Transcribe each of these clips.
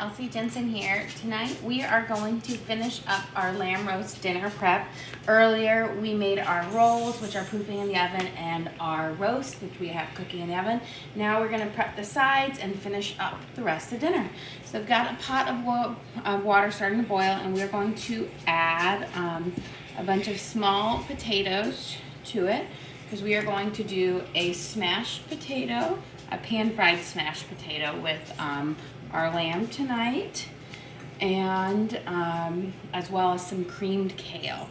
Chelsea Jensen here. Tonight we are going to finish up our lamb roast dinner prep. Earlier we made our rolls, which are proofing in the oven, and our roast, which we have cooking in the oven. Now we're going to prep the sides and finish up the rest of dinner. So I've got a pot of water starting to boil, and we're going to add a bunch of small potatoes to it, because we are going to do a smashed potato, a pan-fried smashed potato with our lamb tonight, and as well as some creamed kale.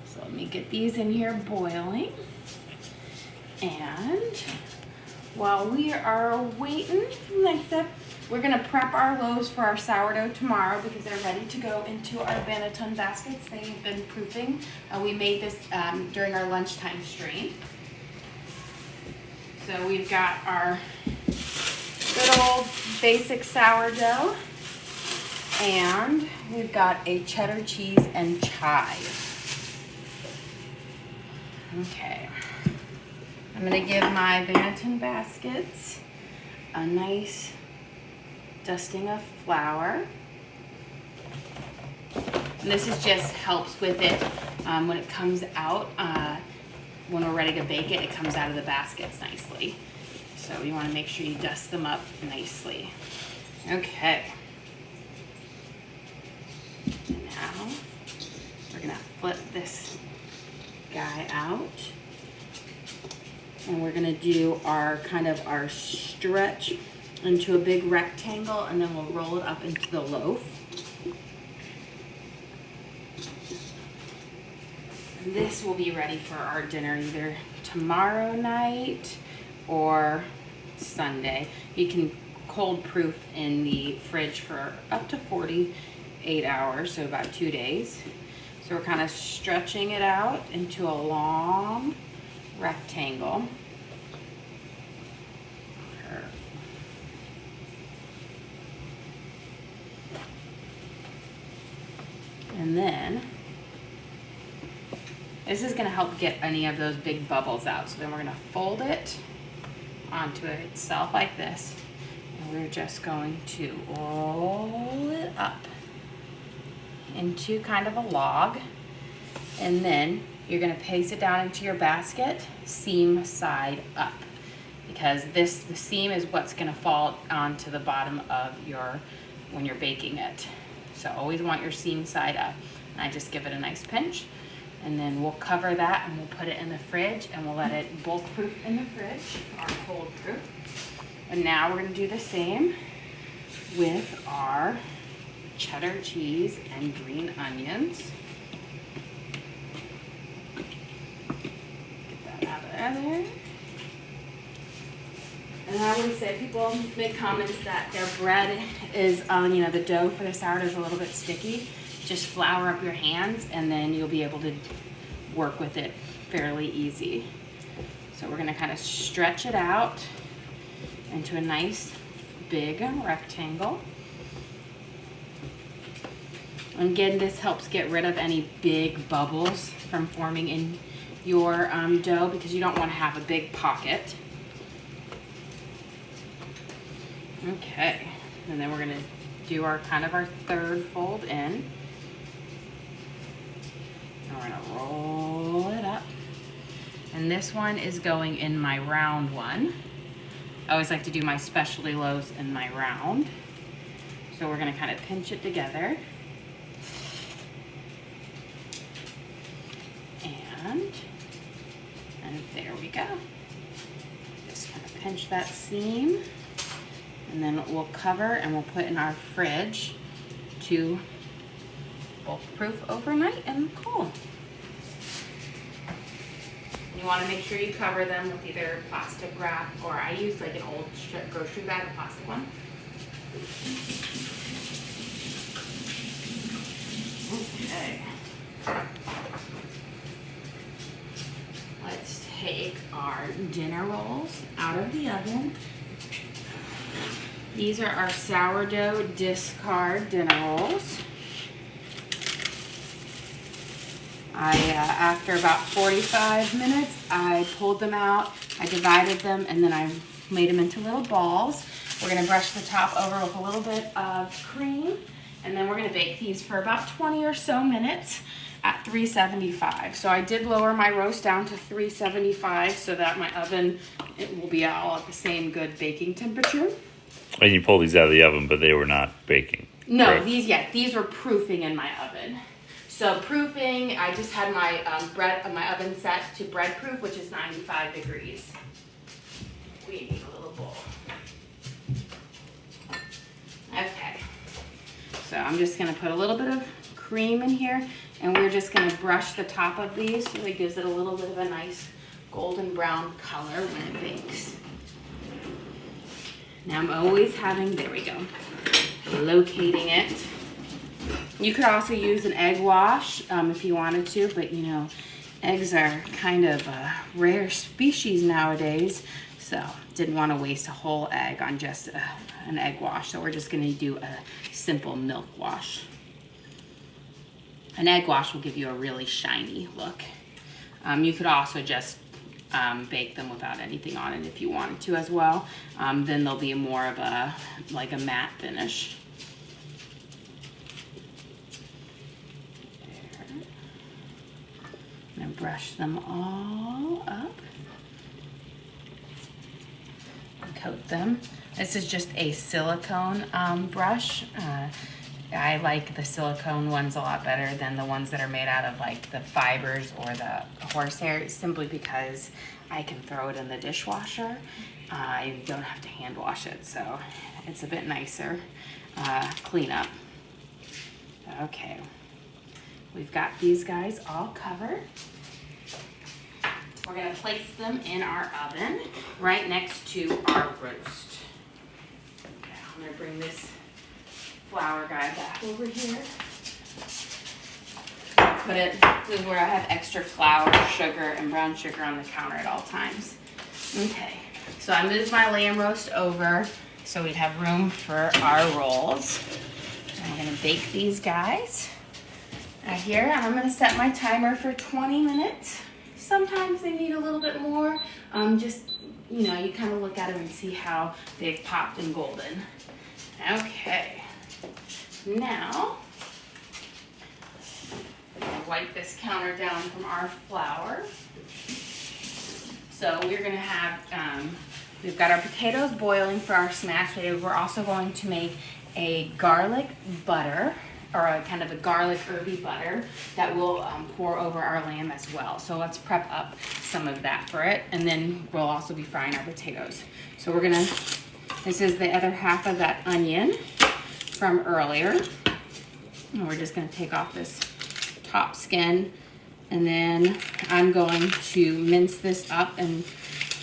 So let me get these in here boiling. And while we are waiting for the next step, we're gonna prep our loaves for our sourdough tomorrow because they're ready to go into our Banneton baskets. They've been proofing. We made this during our lunchtime stream. So we've got our good old basic sourdough, and we've got a cheddar cheese and chive. Okay, I'm gonna give my Banneton baskets a nice dusting of flour. And this is just helps with it when it comes out. When we're ready to bake it, it comes out of the baskets nicely. So you want to make sure you dust them up nicely. Okay. Now we're gonna flip this guy out, and we're gonna do our our stretch into a big rectangle, and then we'll roll it up into the loaf. This will be ready for our dinner either tomorrow night or Sunday. You can cold proof in the fridge for up to 48 hours, so about 2 days. So we're kind of stretching it out into a long rectangle. And then this is going to help get any of those big bubbles out. So then we're going to fold it onto itself like this. And we're just going to roll it up into kind of a log. And then you're going to paste it down into your basket, seam side up. Because the seam is what's going to fall onto the bottom of when you're baking it. So always want your seam side up. And I just give it a nice pinch. And then we'll cover that and we'll put it in the fridge, and we'll let it bulk proof in the fridge, or cold proof. And now we're gonna do the same with our cheddar cheese and green onions. Get that out of there. And I always say, people make comments that their bread is, the dough for the sourdough is a little bit sticky. Just flour up your hands, and then you'll be able to work with it fairly easy. So we're gonna kind of stretch it out into a nice big rectangle. And again, this helps get rid of any big bubbles from forming in your dough, because you don't want to have a big pocket. Okay, and then we're gonna do our third fold in. And we're gonna roll it up. And this one is going in my round one. I always like to do my specialty loaves in my round. So we're gonna kind of pinch it together. And there we go. Just kind of pinch that seam. And then we'll cover and we'll put in our fridge to bulk proof overnight and cool. You want to make sure you cover them with either plastic wrap, or I use like an old grocery bag, a plastic one. Okay. Let's take our dinner rolls out of the oven. These are our sourdough discard dinner rolls. After about 45 minutes, I pulled them out, I divided them, and then I made them into little balls. We're gonna brush the top over with a little bit of cream, and then we're gonna bake these for about 20 or so minutes at 375. So I did lower my roast down to 375 so that my oven, it will be all at the same good baking temperature. And you pulled these out of the oven, but they were not baking. No, correct? these were proofing in my oven. So proofing, I just had my my oven set to bread proof, which is 95 degrees. We need a little bowl. Okay. So I'm just gonna put a little bit of cream in here, and we're just gonna brush the top of these so it gives it a little bit of a nice golden brown color when it bakes. Now I'm always having, there we go, locating it. You could also use an egg wash if you wanted to, but you know, eggs are kind of a rare species nowadays, so didn't want to waste a whole egg on just an egg wash, so we're just going to do a simple milk wash. An egg wash will give you a really shiny look. You could also just bake them without anything on it if you wanted to as well. Then they'll be more of a, like a matte finish. There. And brush them all up. And coat them. This is just a silicone brush. I like the silicone ones a lot better than the ones that are made out of like the fibers or the horsehair, simply because I can throw it in the dishwasher. I don't have to hand wash it, so it's a bit nicer cleanup. Okay, we've got these guys all covered. We're gonna place them in our oven right next to our roast. Okay, I'm gonna bring this flour guy back over here. This is where I have extra flour, sugar, and brown sugar on the counter at all times. Okay, so I moved my lamb roast over so we'd have room for our rolls. I'm gonna bake these guys right here, and I'm gonna set my timer for 20 minutes. Sometimes they need a little bit more. Just, you know, you kind of look at them and see how they've popped and golden. Okay. Now, I'm gonna wipe this counter down from our flour. So we're gonna have, we've got our potatoes boiling for our smashed potatoes. We're also going to make a garlic butter, or a kind of a garlic herby butter that we'll pour over our lamb as well. So let's prep up some of that for it, and then we'll also be frying our potatoes. So we're gonna, this is the other half of that onion from earlier. And we're just gonna take off this top skin, and then I'm going to mince this up, and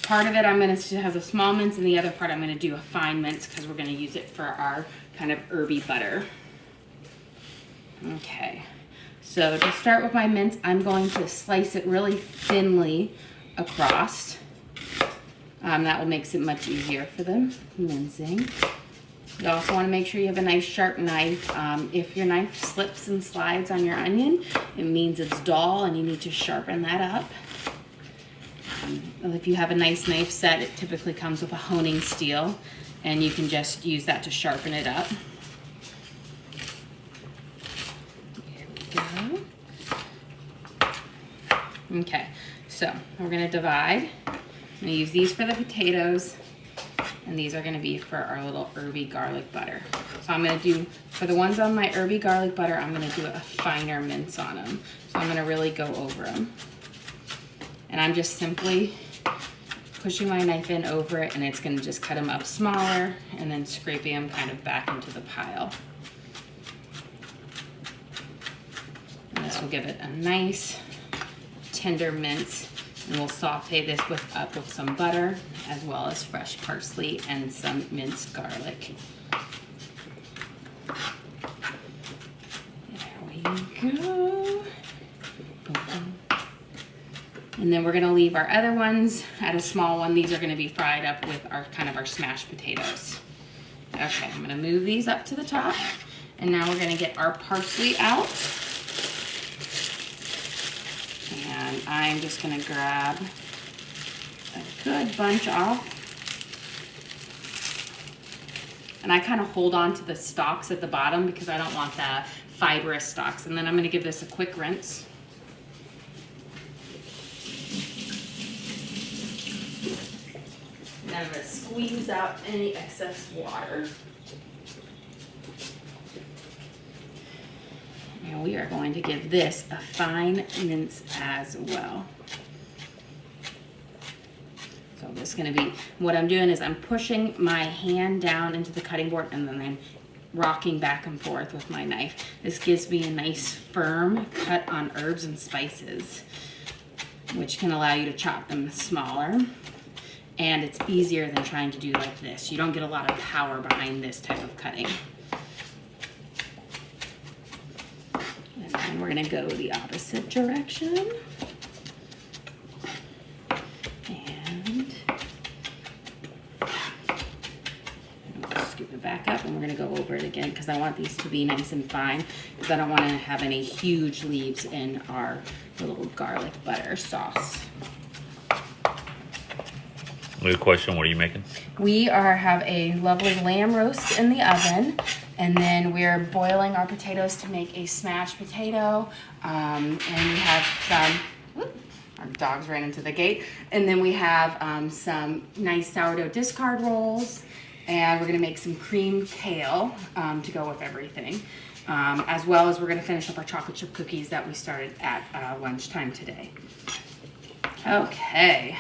part of it I'm gonna have a small mince, and the other part I'm gonna do a fine mince because we're gonna use it for our kind of herby butter. Okay, so to start with my mince, I'm going to slice it really thinly across. That will make it much easier for the mincing. You also want to make sure you have a nice sharp knife. If your knife slips and slides on your onion, it means it's dull and you need to sharpen that up. If you have a nice knife set, it typically comes with a honing steel, and you can just use that to sharpen it up. Okay, so we're gonna divide. I'm gonna use these for the potatoes, and these are gonna be for our little herby garlic butter. So I'm gonna do, for the ones on my herby garlic butter, I'm gonna do a finer mince on them. So I'm gonna really go over them. And I'm just simply pushing my knife in over it, and it's gonna just cut them up smaller, and then scraping them kind of back into the pile. And this will give it a nice tender mince, and we'll saute this up with some butter as well as fresh parsley and some minced garlic. There we go. And then we're gonna leave our other ones at a small one. These are gonna be fried up with our kind of our smashed potatoes. Okay, I'm gonna move these up to the top, and now we're gonna get our parsley out. And I'm just gonna grab a good bunch off. And I kind of hold on to the stalks at the bottom because I don't want the fibrous stalks. And then I'm gonna give this a quick rinse. And I'm gonna squeeze out any excess water. And we are going to give this a fine mince as well. So this is gonna be, what I'm doing is I'm pushing my hand down into the cutting board and then I'm rocking back and forth with my knife. This gives me a nice firm cut on herbs and spices, which can allow you to chop them smaller. And it's easier than trying to do like this. You don't get a lot of power behind this type of cutting. And then we're gonna go the opposite direction. And we'll scoop it back up and we're gonna go over it again because I want these to be nice and fine because I don't want to have any huge leaves in our little garlic butter sauce. Good question. What are you making? We have a lovely lamb roast in the oven, and then we're boiling our potatoes to make a smashed potato. And we have some, whoop, our dogs ran into the gate. And then we have some nice sourdough discard rolls, and we're gonna make some creamed kale to go with everything. As well as we're gonna finish up our chocolate chip cookies that we started at lunchtime today. Okay.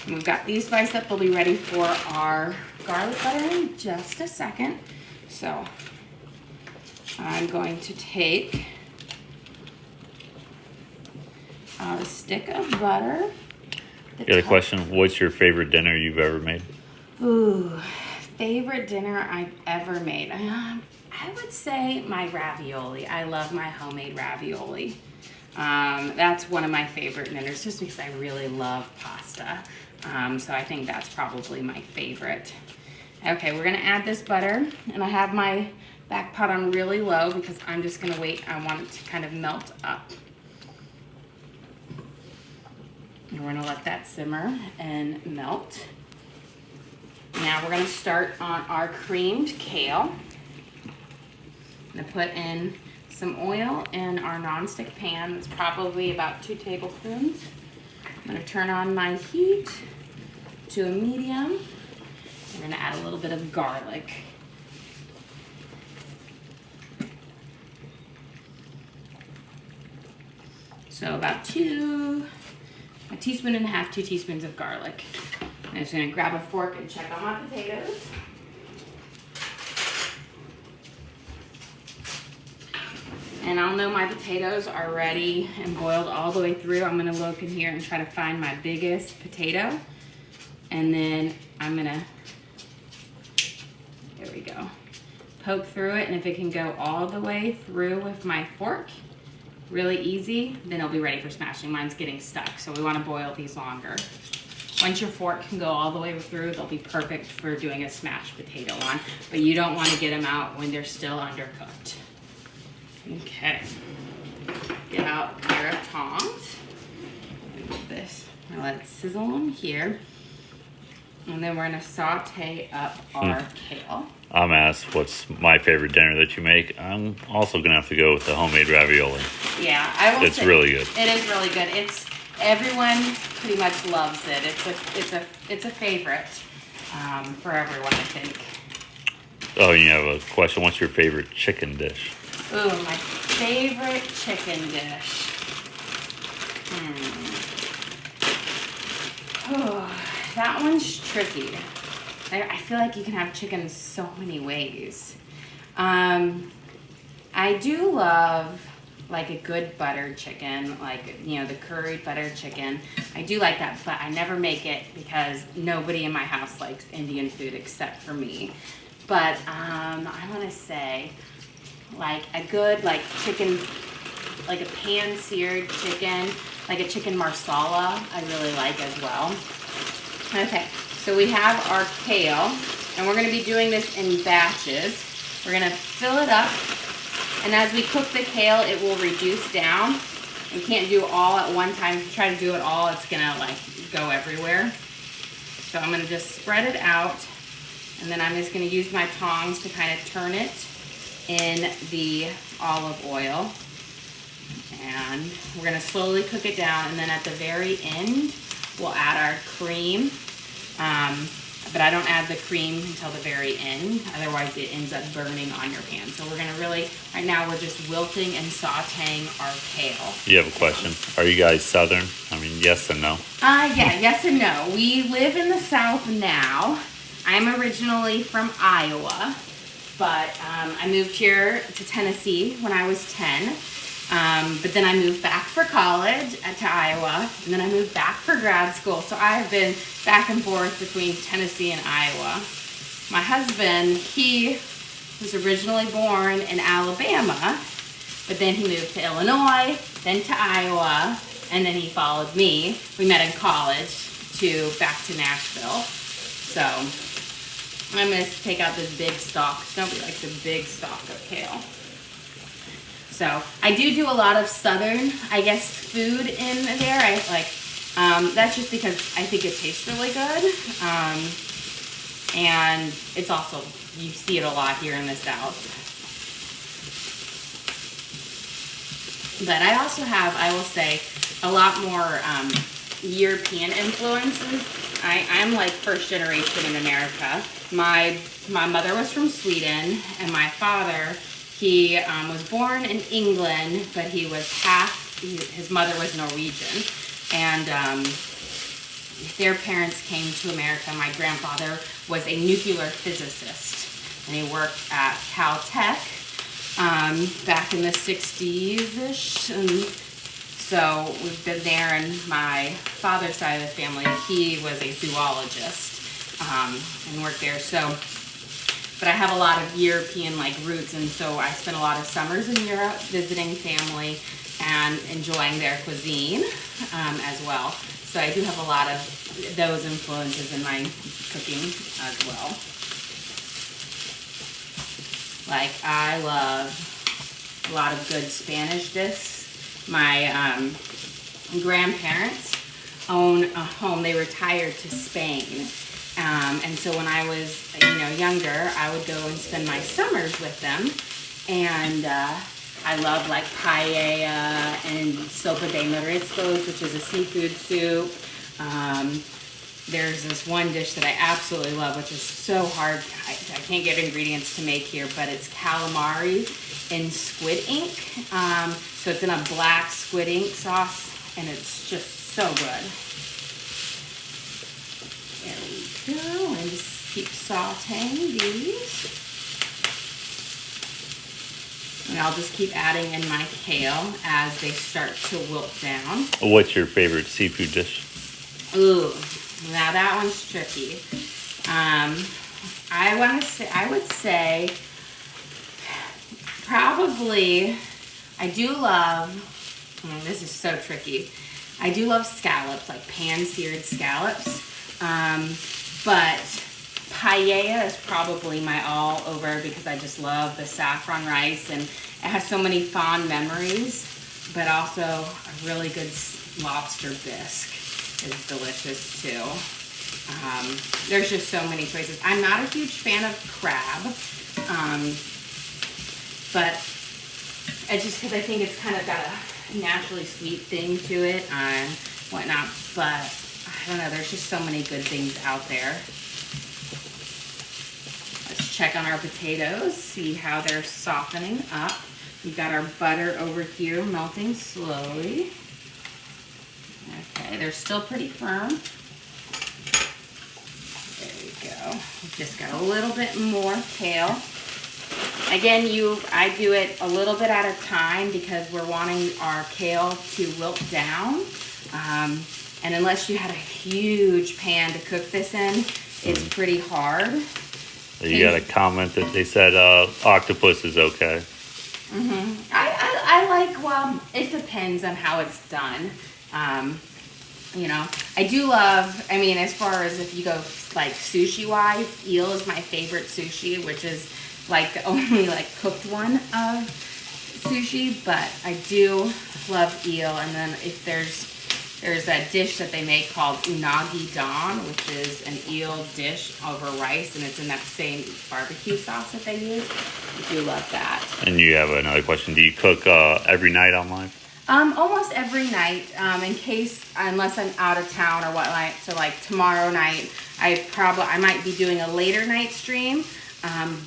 We've got these spiced up. We'll be ready for our garlic butter in just a second. So I'm going to take a stick of butter. Got a question. What's your favorite dinner you've ever made? Ooh, favorite dinner I've ever made. I would say my ravioli. I love my homemade ravioli. That's one of my favorite dinners just because I really love pasta. So I think that's probably my favorite. Okay, we're gonna add this butter, and I have my back pot on really low because I'm just gonna wait. I want it to kind of melt up. And we're gonna let that simmer and melt. Now we're gonna start on our creamed kale. I'm gonna put in some oil in our nonstick pan. It's probably about 2 tablespoons. I'm gonna turn on my heat to a medium. We're gonna add a little bit of garlic. So about a teaspoon and a half, 2 teaspoons of garlic. I'm just gonna grab a fork and check on my potatoes. And I'll know my potatoes are ready and boiled all the way through. I'm gonna look in here and try to find my biggest potato. And then I'm gonna, there we go, poke through it. And if it can go all the way through with my fork, really easy, then it'll be ready for smashing. Mine's getting stuck, so we wanna boil these longer. Once your fork can go all the way through, they'll be perfect for doing a smashed potato on, but you don't wanna get them out when they're still undercooked. Okay, get out a pair of tongs. Do this. I'll let it sizzle on here. And then we're gonna saute up our kale. I'm asked what's my favorite dinner that you make. I'm also gonna have to go with the homemade ravioli. Yeah, I will. It's really good. It is really good. Everyone pretty much loves it. It's a favorite for everyone, I think. Oh, you have a question. What's your favorite chicken dish? Ooh, my favorite chicken dish. Oh, that one's tricky. I feel like you can have chicken so many ways. I do love like a good buttered chicken, like, you know, the curried buttered chicken. I do like that, but I never make it because nobody in my house likes Indian food except for me. But I want to say like a good like chicken, like a pan-seared chicken, like a chicken marsala, I really like as well. Okay, so we have our kale, and we're gonna be doing this in batches. We're gonna fill it up, and as we cook the kale, it will reduce down. You can't do all at one time. If you try to do it all, it's gonna like go everywhere. So I'm gonna just spread it out, And then I'm just gonna use my tongs to kind of turn it in the olive oil. And we're gonna slowly cook it down, and then at the very end, we'll add our cream. But I don't add the cream until the very end, otherwise it ends up burning on your pan. So we're gonna really, right now we're just wilting and sauteing our kale. You have a question? Are you guys Southern? I mean, yes and no. Yeah, yes and no. We live in the South now. I'm originally from Iowa, but I moved here to Tennessee when I was 10. But then I moved back for college to Iowa, and then I moved back for grad school. So I have been back and forth between Tennessee and Iowa. My husband, he was originally born in Alabama, but then he moved to Illinois, then to Iowa, and then he followed me. We met in college back to Nashville. So I'm going to take out this big stalk. Nobody likes a big stalk of kale. So I do a lot of Southern, I guess, food in there. I like, that's just because I think it tastes really good. And it's also, you see it a lot here in the South. But I also have, I will say, a lot more European influences. I'm like first generation in America. My mother was from Sweden, and my father, he was born in England, but he was his mother was Norwegian. And their parents came to America. My grandfather was a nuclear physicist, and he worked at Caltech back in the 60s-ish. And so we've been there, and my father's side of the family, he was a zoologist and worked there. So. But I have a lot of European like roots, and so I spent a lot of summers in Europe visiting family and enjoying their cuisine as well. So I do have a lot of those influences in my cooking as well. Like I love a lot of good Spanish dishes. My grandparents own a home. They retired to Spain. And so when I was, younger, I would go and spend my summers with them. And I love like paella and sopa de mariscos, which is a seafood soup. There's this one dish that I absolutely love, which is so hard. I can't get ingredients to make here, but it's calamari in squid ink. So it's in a black squid ink sauce, and it's just so good. There we go, and just keep sauteing these. And I'll just keep adding in my kale as they start to wilt down. What's your favorite seafood dish? Ooh, now that one's tricky. I would say probably, I do love, this is so tricky. I do love scallops, like pan-seared scallops. But paella is probably my all over because I just love the saffron rice, and it has so many fond memories, but also a really good lobster bisque is delicious too. There's just so many choices. I'm not a huge fan of crab, but it's just because I think it's kind of got a naturally sweet thing to it and whatnot, but I don't know, there's just so many good things out there. Let's check on our potatoes, see how they're softening up. We've got our butter over here melting slowly. Okay, they're still pretty firm. There we go. We've just got a little bit more kale. Again, I do it a little bit at a time because we're wanting our kale to wilt down. And unless you had a huge pan to cook this in, it's pretty hard. You got a comment that they said octopus is okay. I like, well, it depends on how it's done. I do love, as far as if you go like sushi-wise, eel is my favorite sushi, which is like the only like cooked one of sushi, but I do love eel. And then if there's There's a dish that they make called unagi don, which is an eel dish over rice, and it's in that same barbecue sauce that they use. I do love that. And you have another question. Do you cook every night online? Almost every night, unless I'm out of town or whatnot. So like tomorrow night, I might be doing a later night stream,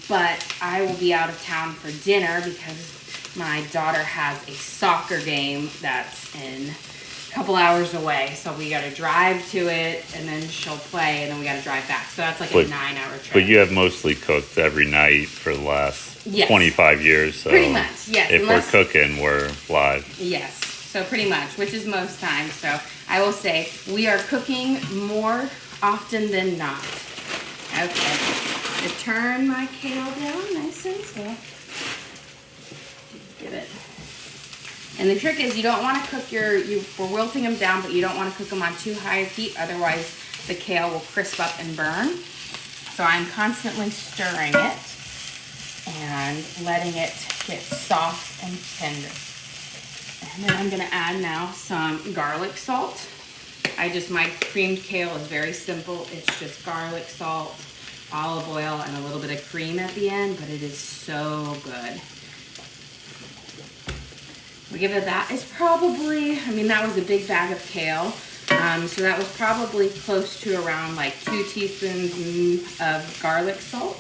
but I will be out of town for dinner because my daughter has a soccer game that's in a couple hours away. So we got to drive to it, and then she'll play, and then we got to drive back. So that's like a 9-hour trip. But you have mostly cooked every night for the last 25 years. So pretty much, yes. If we're cooking, we're live. Yes. So pretty much, which is most times. So I will say we are cooking more often than not. Okay, to turn my kale down nice and slow. Give it. And the trick is you don't want to cook we're wilting them down, but you don't want to cook them on too high of heat, otherwise the kale will crisp up and burn. So I'm constantly stirring it and letting it get soft and tender. And then I'm gonna add now some garlic salt. My creamed kale is very simple. It's just garlic, salt, olive oil, and a little bit of cream at the end, but it is so good. We give it that. It's probably, that was a big bag of kale. So that was probably close to around like 2 teaspoons of garlic salt.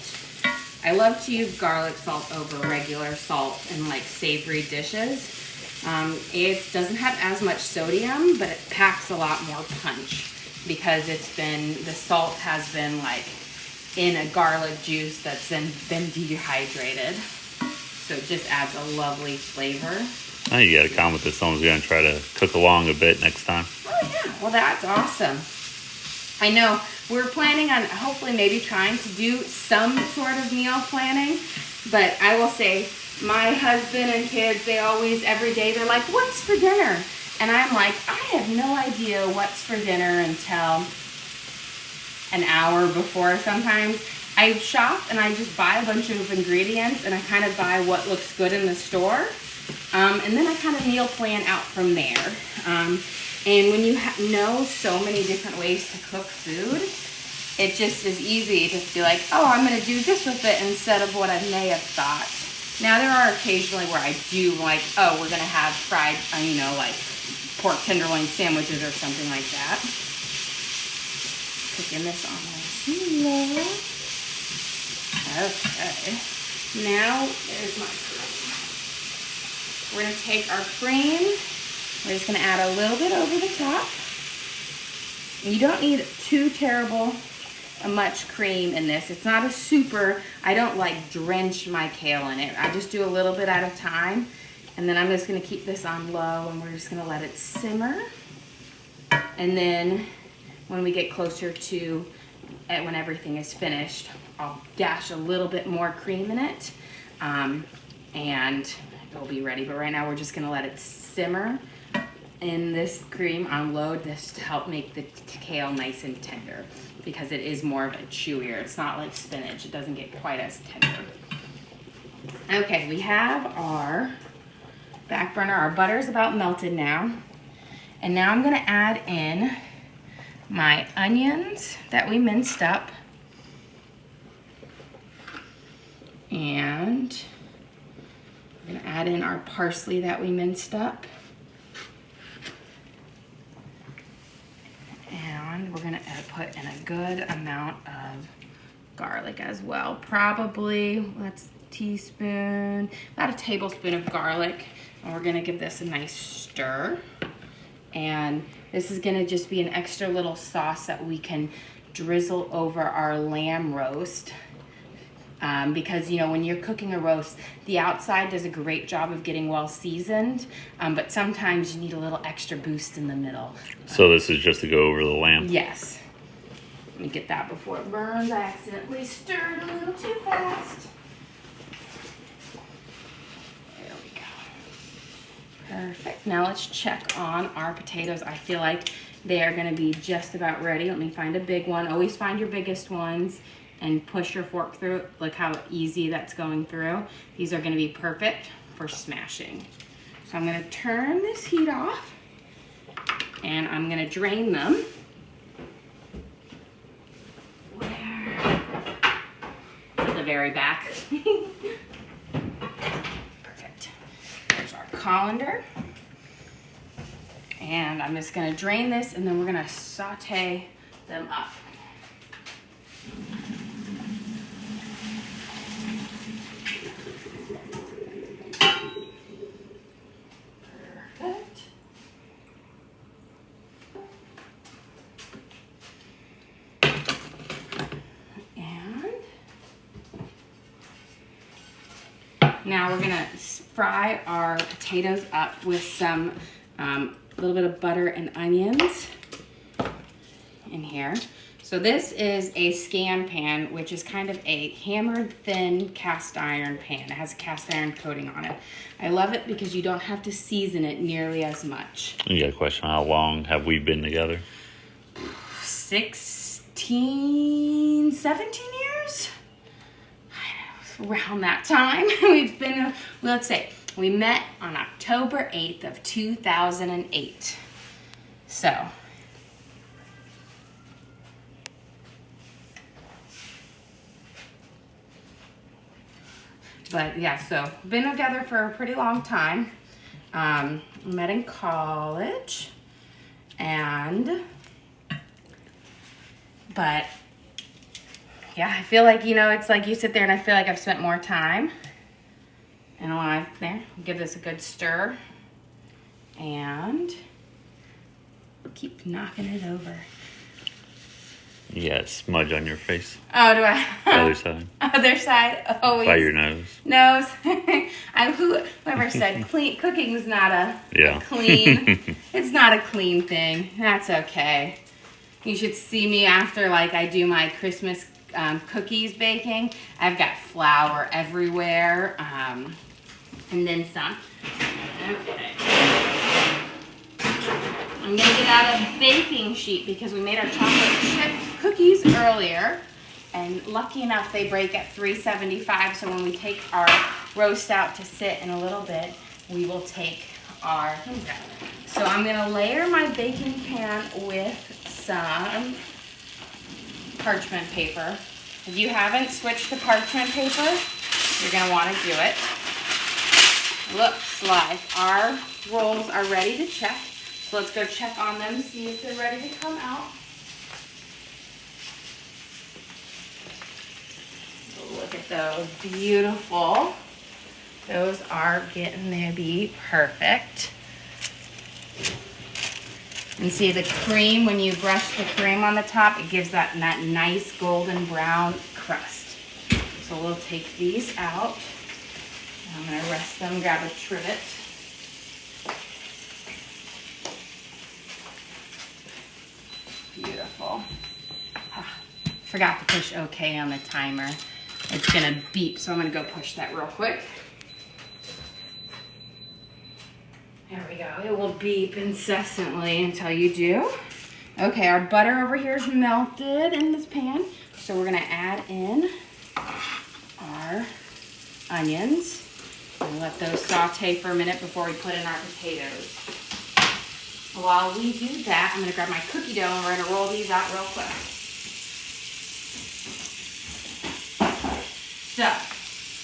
I love to use garlic salt over regular salt in like savory dishes. It doesn't have as much sodium, but it packs a lot more punch because the salt has been like in a garlic juice that's been dehydrated. So it just adds a lovely flavor. Oh, you got to comment that someone's going to try to cook along a bit next time. Oh yeah, well that's awesome. I know we're planning on hopefully maybe trying to do some sort of meal planning, but I will say my husband and kids, they always, every day, they're like, what's for dinner? And I'm like, I have no idea what's for dinner until an hour before sometimes. I shop and I just buy a bunch of ingredients and I kind of buy what looks good in the store. And then I kind of meal plan out from there. And when you know so many different ways to cook food, it just is easy to be like, oh, I'm going to do this with it instead of what I may have thought. Now, there are occasionally where I do like, oh, we're going to have fried, like pork tenderloin sandwiches or something like that. Cooking this on low. Okay. Now, there's my cream. We're going to take our cream. We're just going to add a little bit over the top. You don't need too terrible much cream in this. It's not a super, I don't like drench my kale in it. I just do a little bit at a time. And then I'm just going to keep this on low and we're just going to let it simmer. And then when we get closer to when everything is finished, I'll dash a little bit more cream in it. And it'll be ready. But right now we're just going to let it simmer in this cream on low, just to help make the kale nice and tender, because it is more of a chewier. It's not like spinach. It doesn't get quite as tender. Okay, we have our back burner. Our butter is about melted now. And now I'm going to add in my onions that we minced up. And I'm going to add in our parsley that we minced up. And we're going to put in a good amount of garlic as well. Probably, about a tablespoon of garlic. And we're going to give this a nice stir. And this is going to just be an extra little sauce that we can drizzle over our lamb roast. Because, when you're cooking a roast, the outside does a great job of getting well seasoned, but sometimes you need a little extra boost in the middle. So this is just to go over the lamb? Yes. Let me get that before it burns. I accidentally stirred a little too fast. There we go. Perfect. Now let's check on our potatoes. I feel like they are going to be just about ready. Let me find a big one. Always find your biggest ones and push your fork through it. Look how easy that's going through. These are going to be perfect for smashing. So I'm going to turn this heat off And I'm gonna drain them. To the very back. Perfect. There's our colander. And I'm just gonna drain this, and then we're gonna saute them up. Perfect. Now we're gonna fry our potatoes up with some little bit of butter and onions in here. So this is a scan pan, which is kind of a hammered thin cast iron pan. It has a cast iron coating on it. I love it because you don't have to season it nearly as much. You got a question, how long have we been together? 16, 17 years? Around that time. We've been, let's say, we met on October 8th of 2008. So, but yeah, so been together for a pretty long time. Met in college, but yeah, I feel like, you know, it's like you sit there and I feel like I've spent more time. And when I give this a good stir and keep knocking it over. You got a smudge on your face. Oh, do I? The other side. Other side? Always. By your nose. Nose. Whoever said clean cooking's not a clean. It's not a clean thing. That's okay. You should see me after, like, I do my Christmas cookies baking. I've got flour everywhere, and then some. Okay. I'm gonna get out a baking sheet because we made our chocolate chip cookies earlier, and lucky enough they break at 375. So when we take our roast out to sit in a little bit, we will take our things out. So I'm gonna layer my baking pan with some parchment paper. If you haven't switched to parchment paper, you're gonna wanna do it. Looks like our rolls are ready to check. So let's go check on them, see if they're ready to come out. Look at those, beautiful. Those are getting to be perfect. And see the cream, when you brush the cream on the top, it gives that nice golden brown crust. So we'll take these out. I'm gonna rest them, grab a trivet. Beautiful. Forgot to push OK on the timer. It's gonna beep, so I'm gonna go push that real quick. There we go. It will beep incessantly until you do. Okay, our butter over here is melted in this pan. So we're gonna add in our onions and let those saute for a minute before we put in our potatoes. While we do that, I'm gonna grab my cookie dough and we're gonna roll these out real quick. So,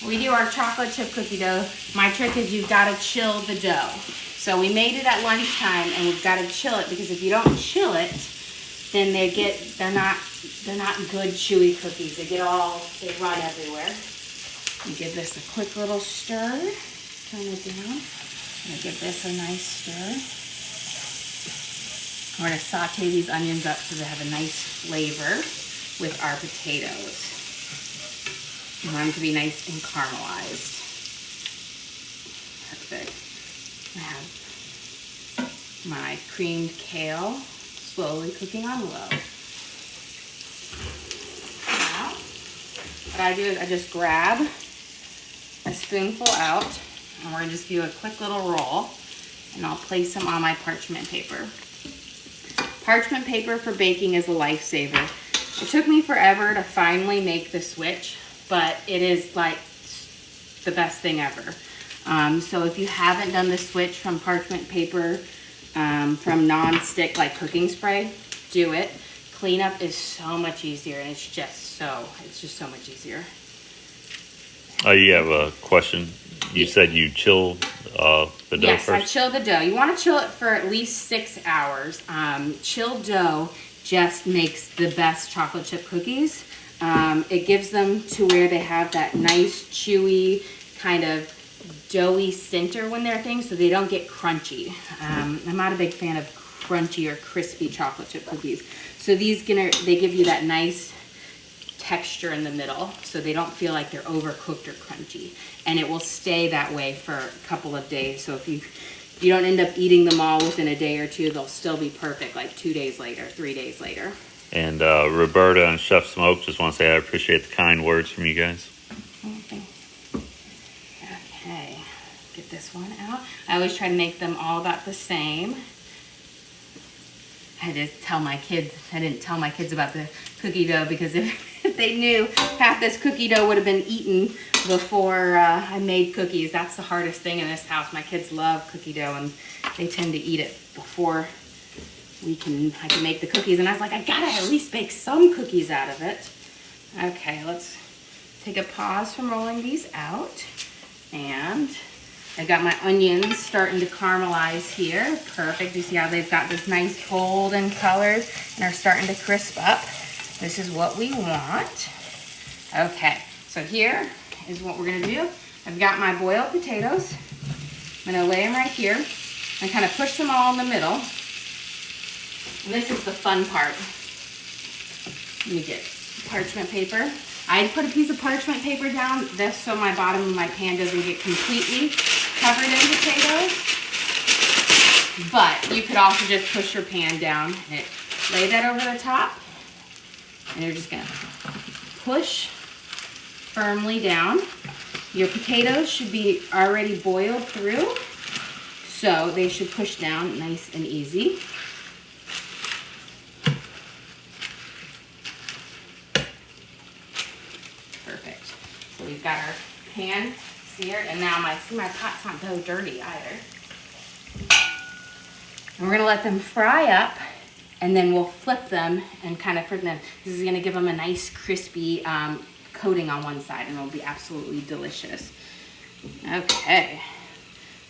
we do our chocolate chip cookie dough. My trick is you've gotta chill the dough. So we made it at lunchtime and we've gotta chill it, because if you don't chill it, then they're not good chewy cookies. They run everywhere. You give this a quick little stir. Turn it down. I'm gonna give this a nice stir. We're gonna saute these onions up so they have a nice flavor with our potatoes. You want them to be nice and caramelized. Perfect. I have my creamed kale slowly cooking on low. Now, what I do is I just grab a spoonful out, and we're gonna just do a quick little roll, and I'll place them on my parchment paper. Parchment paper for baking is a lifesaver. It took me forever to finally make the switch, but it is like the best thing ever. So if you haven't done the switch from parchment paper from non-stick like cooking spray, do it. Cleanup is so much easier, and it's just so much easier. You have a question. You said you chill the dough yes, first? I chill the dough. You want to chill it for at least 6 hours. Chilled dough just makes the best chocolate chip cookies. It gives them to where they have that nice, chewy, kind of doughy center when they're things, so they don't get crunchy. I'm not a big fan of crunchy or crispy chocolate chip cookies. So they give you that nice texture in the middle, so they don't feel like they're overcooked or crunchy. And it will stay that way for a couple of days. So if you don't end up eating them all within a day or two, they'll still be perfect like 2 days later, 3 days later. And Roberta and Chef Smoke, just want to say I appreciate the kind words from you guys. Okay, get this one out. I always try to make them all about the same. I didn't tell my kids about the cookie dough, because if they knew, half this cookie dough would have been eaten before I made cookies. That's the hardest thing in this house. My kids love cookie dough, and they tend to eat it before I can make the cookies. And I was like, I gotta at least bake some cookies out of it. Okay, let's take a pause from rolling these out. And I got my onions starting to caramelize here. Perfect. You see how they've got this nice golden colors and are starting to crisp up. This is what we want. Okay, so here is what we're gonna do. I've got my boiled potatoes. I'm gonna lay them right here and kind of push them all in the middle. And this is the fun part. Let me get parchment paper. I put a piece of parchment paper down this so my bottom of my pan doesn't get completely covered in potatoes. But you could also just push your pan down and lay that over the top. And you're just gonna push firmly down. Your potatoes should be already boiled through, so they should push down nice and easy. Perfect. So we've got our pan seared, and now my pot's not so dirty either. And we're gonna let them fry up, and then we'll flip them and kind of flip them. This is gonna give them a nice crispy coating on one side, and it'll be absolutely delicious. Okay,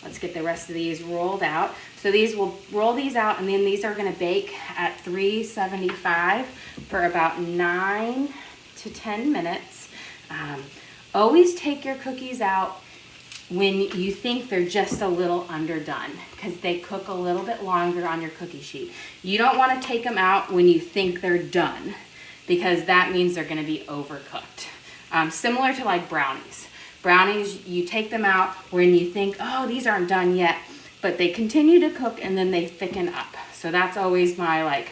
let's get the rest of these rolled out. So we'll roll these out, and then these are gonna bake at 375 for about 9 to 10 minutes. Always take your cookies out when you think they're just a little underdone, because they cook a little bit longer on your cookie sheet. You don't want to take them out when you think they're done, because that means they're going to be overcooked. Similar to like brownies. Brownies, you take them out when you think, oh, these aren't done yet, but they continue to cook and then they thicken up. So that's always my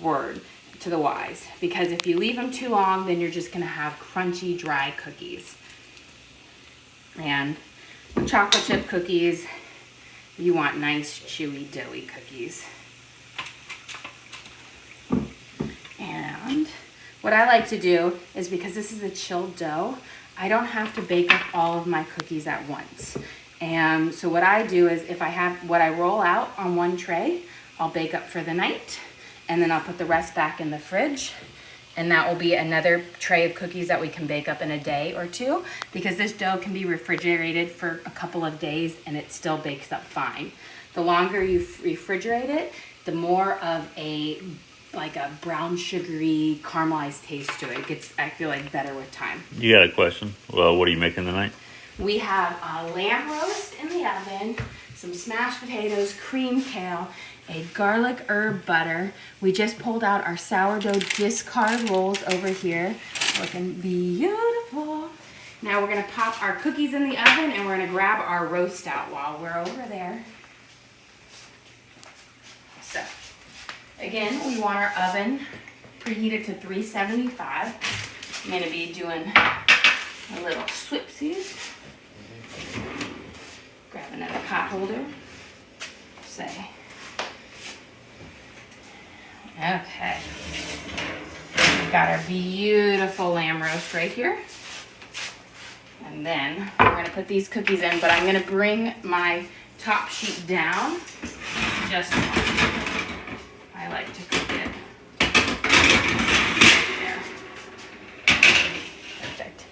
word to the wise, because if you leave them too long, then you're just going to have crunchy, dry cookies. And chocolate chip cookies, you want nice, chewy, doughy cookies. And what I like to do is, because this is a chilled dough, I don't have to bake up all of my cookies at once. And so what I do is, if I have what I roll out on one tray, I'll bake up for the night, and then I'll put the rest back in the fridge. And that will be another tray of cookies that we can bake up in a day or two, because this dough can be refrigerated for a couple of days and it still bakes up fine. The longer you refrigerate it, the more of a brown sugary caramelized taste to it. It gets, I feel like, better with time. You got a question? Well, what are you making tonight? We have a lamb roast in the oven, some smashed potatoes, creamed kale, a garlic herb butter. We just pulled out our sourdough discard rolls over here, looking beautiful. Now we're gonna pop our cookies in the oven, and we're gonna grab our roast out while we're over there. So, again, we want our oven preheated to 375. I'm gonna be doing a little swipsies. Grab another pot holder. Say. Okay. We've got our beautiful lamb roast right here. And then we're gonna put these cookies in, but I'm gonna bring my top sheet down just fine. I like to cook it there. Perfect.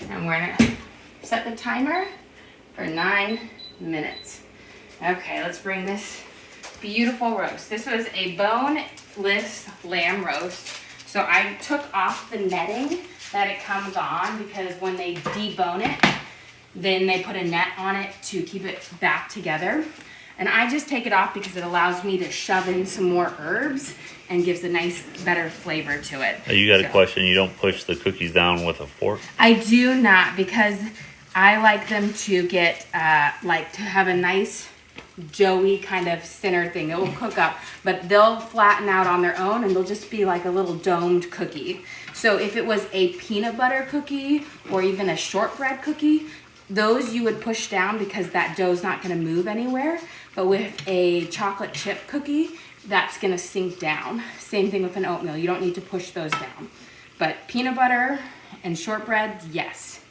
And we're gonna set the timer for 9 minutes. Okay, let's bring this beautiful roast. This was a boneless lamb roast. So I took off the netting that it comes on because when they debone it, then they put a net on it to keep it back together. And I just take it off because it allows me to shove in some more herbs and gives a nice, better flavor to it. You got a question, you don't push the cookies down with a fork? I do not, because I like them to get, like to have a nice doughy kind of center thing. It will cook up, but they'll flatten out on their own and they'll just be like a little domed cookie. So if it was a peanut butter cookie or even a shortbread cookie, those you would push down because that dough's not going to move anywhere. But with a chocolate chip cookie, that's going to sink down. Same thing with an oatmeal. You don't need to push those down. But peanut butter and shortbread, yes.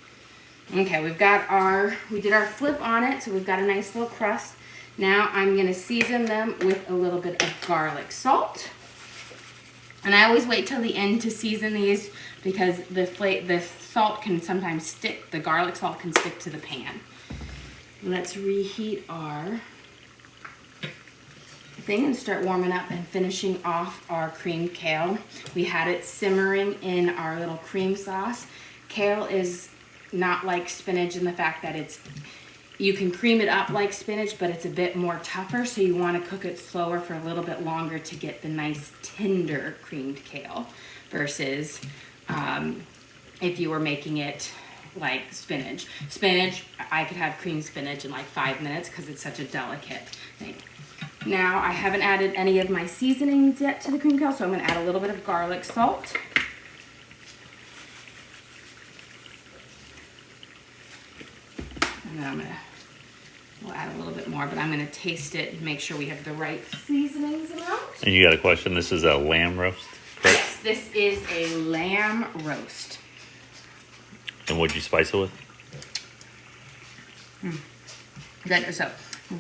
Okay, we did our flip on it, so we've got a nice little crust. Now I'm going to season them with a little bit of garlic salt. And I always wait till the end to season these because the salt can sometimes stick, the garlic salt can stick to the pan. Let's reheat our thing and start warming up and finishing off our creamed kale. We had it simmering in our little cream sauce. Kale is not like spinach in the fact that you can cream it up like spinach, but it's a bit more tougher, so you want to cook it slower for a little bit longer to get the nice tender creamed kale versus if you were making it like spinach. Spinach, I could have creamed spinach in like 5 minutes because it's such a delicate thing. Now, I haven't added any of my seasonings yet to the creamed kale, so I'm going to add a little bit of garlic salt. And then we'll add a little bit more, but I'm going to taste it and make sure we have the right seasonings amount. And you got a question, this is a lamb roast, correct? Yes, this is a lamb roast. And what'd you spice it with? Good. So,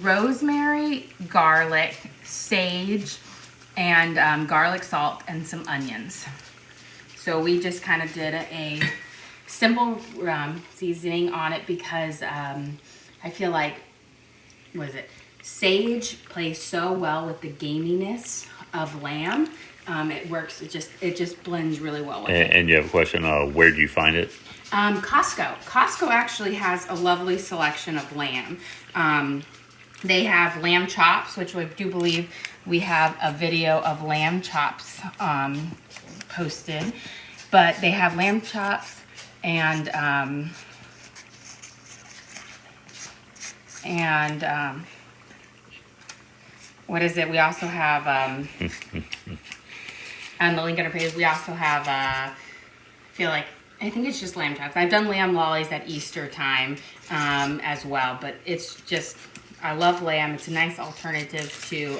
rosemary, garlic, sage, and garlic salt, and some onions. So we just kind of did a simple seasoning on it because I feel like, sage plays so well with the gaminess of lamb. It works. It just blends really well with it. And you have a question, where do you find it? Costco. Costco actually has a lovely selection of lamb. They have lamb chops, which I do believe we have a video of lamb chops posted. But they have lamb chops and what is it? We also have on the link on our page. We also have I think it's just lamb chops. I've done lamb lollies at Easter time as well, but it's just, I love lamb. It's a nice alternative to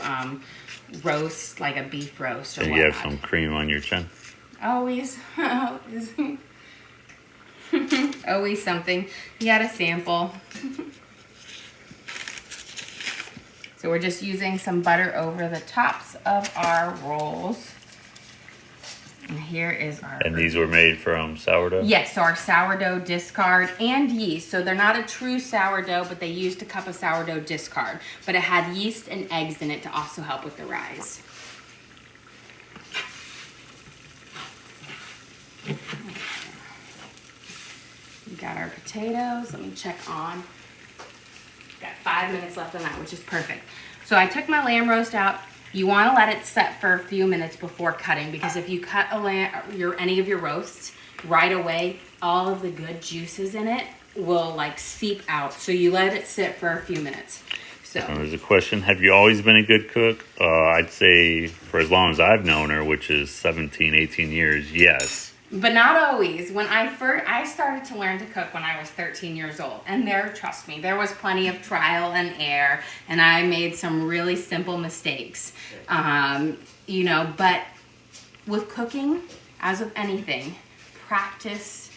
roast, like a beef roast or whatnot. You have some cream on your chin? Always. Always something. You got a sample. So we're just using some butter over the tops of our rolls. And here is our... And these were made from sourdough? Yes, so our sourdough discard and yeast. So they're not a true sourdough, but they used a cup of sourdough discard. But it had yeast and eggs in it to also help with the rise. We got our potatoes. Let me check on. Got 5 minutes left on that, which is perfect. So I took my lamb roast out. You want to let it set for a few minutes before cutting, because if you cut any of your roasts right away, all of the good juices in it will like seep out. So you let it sit for a few minutes. So there's a question. Have you always been a good cook? I'd say for as long as I've known her, which is 17, 18 years, yes. But not always. When I started to learn to cook when I was 13 years old. And trust me, there was plenty of trial and error. And I made some really simple mistakes. But with cooking, as with anything, practice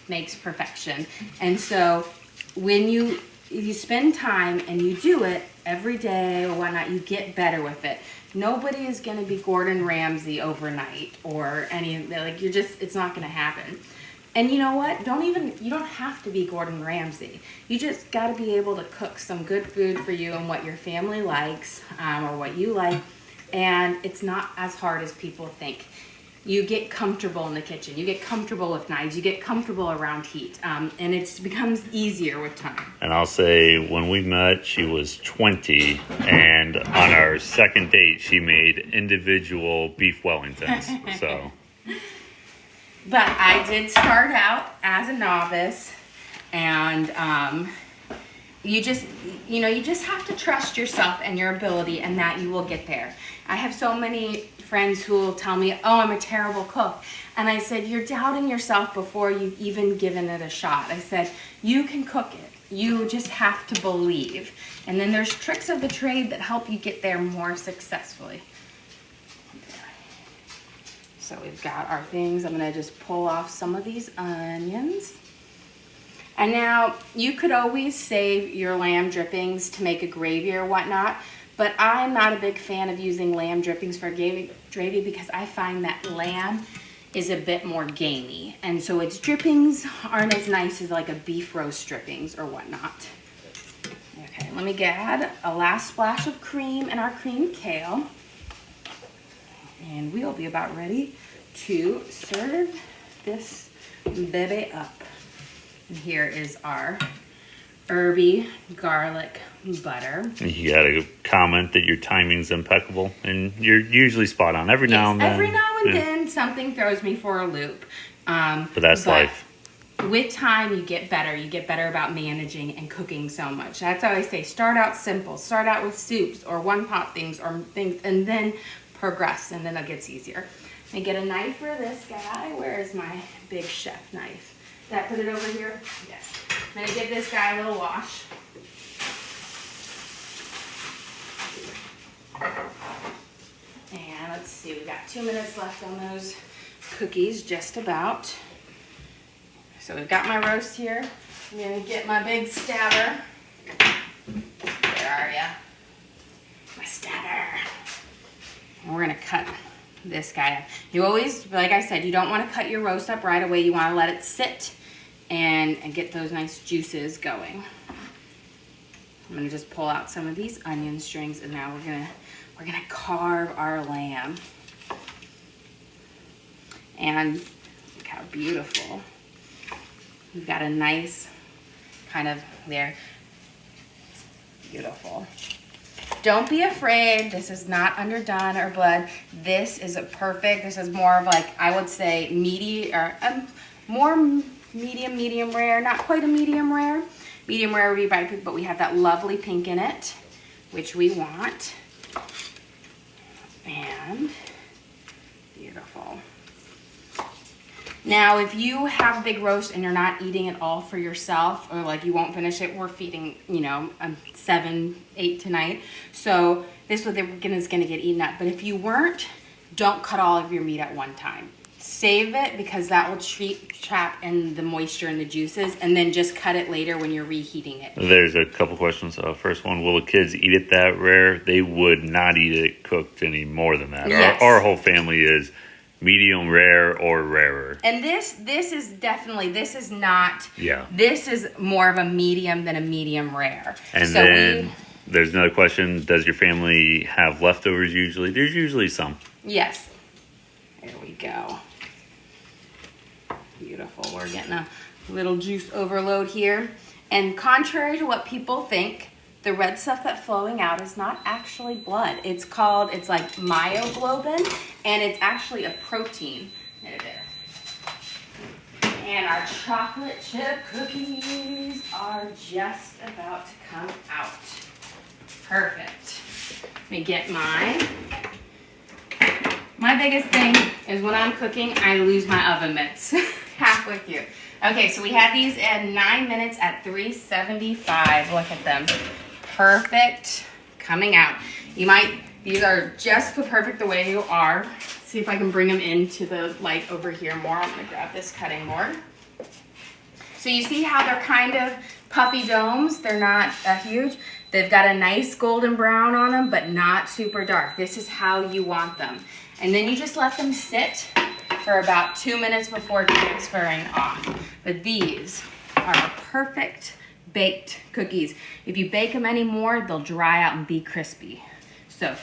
makes perfection. And so when you you spend time and you do it every day or whatnot, you get better with it. Nobody is going to be Gordon Ramsay overnight or like it's not going to happen. And you know what? You don't have to be Gordon Ramsay. You just got to be able to cook some good food for you and what your family likes, or what you like. And it's not as hard as people think. You get comfortable in the kitchen. You get comfortable with knives. You get comfortable around heat. And it becomes easier with time. And I'll say, when we met, she was 20. And on our second date, she made individual beef Wellingtons. So. But I did start out as a novice. And you just have to trust yourself and your ability, and that you will get there. I have so many friends who will tell me, oh, I'm a terrible cook. And I said, you're doubting yourself before you've even given it a shot. I said, you can cook it. You just have to believe. And then there's tricks of the trade that help you get there more successfully. So we've got our things. I'm going to just pull off some of these onions. And now you could always save your lamb drippings to make a gravy or whatnot. But I'm not a big fan of using lamb drippings for gravy because I find that lamb is a bit more gamey. And so its drippings aren't as nice as like a beef roast drippings or whatnot. Okay, let me add a last splash of cream in our creamed kale. And we'll be about ready to serve this baby up. And here is our herby garlic butter. You got to comment that your timing's impeccable, and you're usually spot on. Every now and then. Every now and then something throws me for a loop. But that's life. With time, you get better. You get better about managing and cooking so much. That's how I say, start out simple. Start out with soups or one-pot things or things, and then progress, and then it gets easier. I get a knife for this guy. Where is my big chef knife? Did I put it over here? Yes. I'm going to give this guy a little wash. And let's see, we've got 2 minutes left on those cookies, just about. So we've got my roast here. I'm going to get my big stabber. Where are ya? My stabber. And we're going to cut this guy up. You always, like I said, you don't want to cut your roast up right away. You want to let it sit and get those nice juices going. I'm going to just pull out some of these onion strings, and now we're gonna carve our lamb. And look how beautiful. We've got a nice kind of there. Beautiful. Don't be afraid. This is not underdone or blood. This is this is more of like, I would say medium, or more medium rare, not quite a medium rare. Medium rare would be bright pink, but we have that lovely pink in it, which we want. And beautiful. Now, if you have a big roast and you're not eating it all for yourself, or like you won't finish it, we're feeding, 7, 8 tonight. So this is gonna get eaten up. But if you weren't, don't cut all of your meat at one time. Save it, because that will trap in the moisture and the juices, and then just cut it later when you're reheating it. There's a couple questions. First one, will the kids eat it that rare? They would not eat it cooked any more than that. Yes. Our whole family is medium rare or rarer. And this is definitely, this is not, yeah. This is more of a medium than a medium rare. And so then there's another question, does your family have leftovers usually? There's usually some. Yes. There we go. Beautiful. We're getting a little juice overload here. And contrary to what people think, the red stuff that's flowing out is not actually blood. It's like myoglobin, and it's actually a protein. There. And our chocolate chip cookies are just about to come out. Perfect. Let me get mine. My biggest thing is when I'm cooking, I lose my oven mitts halfway through. Okay, so we had these at 9 minutes at 375. Look at them. Perfect. Coming out. These are just perfect the way you are. See if I can bring them into the light over here more. I'm gonna grab this cutting board. So you see how they're kind of puffy domes. They're not huge. They've got a nice golden brown on them, but not super dark. This is how you want them. And then you just let them sit for about 2 minutes before transferring off. But these are perfect baked cookies. If you bake them anymore, they'll dry out and be crispy. So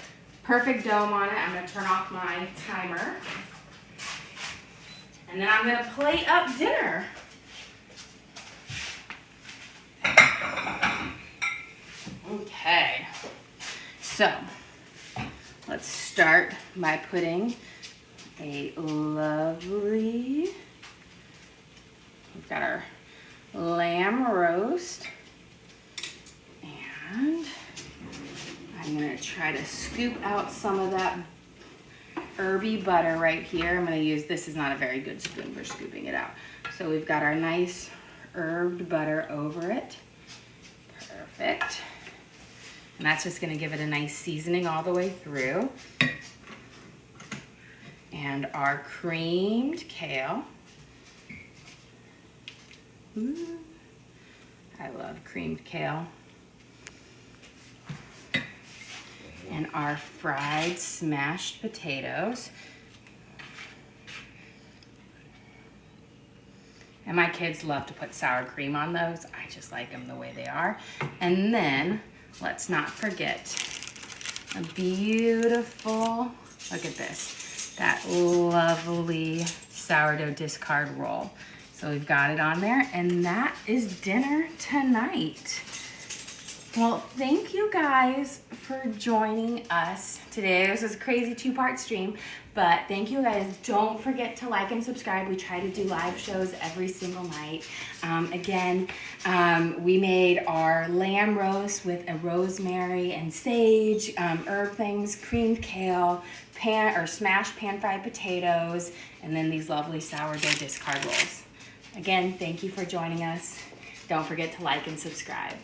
perfect dome on it. I'm gonna turn off my timer. And then I'm gonna plate up dinner. Okay, so let's start by putting a lovely, we've got our lamb roast, and I'm gonna try to scoop out some of that herby butter right here. I'm gonna use, this is not a very good spoon for scooping it out. So we've got our nice herbed butter over it. Perfect. And that's just gonna give it a nice seasoning all the way through. And our creamed kale. Ooh, I love creamed kale. And our fried smashed potatoes. And my kids love to put sour cream on those. I just like them the way they are. And then, let's not forget a beautiful, look at this, that lovely sourdough discard roll. So we've got it on there, and that is dinner tonight. Well, thank you guys for joining us today. This was a crazy 2-part stream, but thank you guys. Don't forget to like and subscribe. We try to do live shows every single night. We made our lamb roast with a rosemary and sage, herb things, creamed kale, smashed pan-fried potatoes, and then these lovely sourdough discard rolls. Again, thank you for joining us. Don't forget to like and subscribe.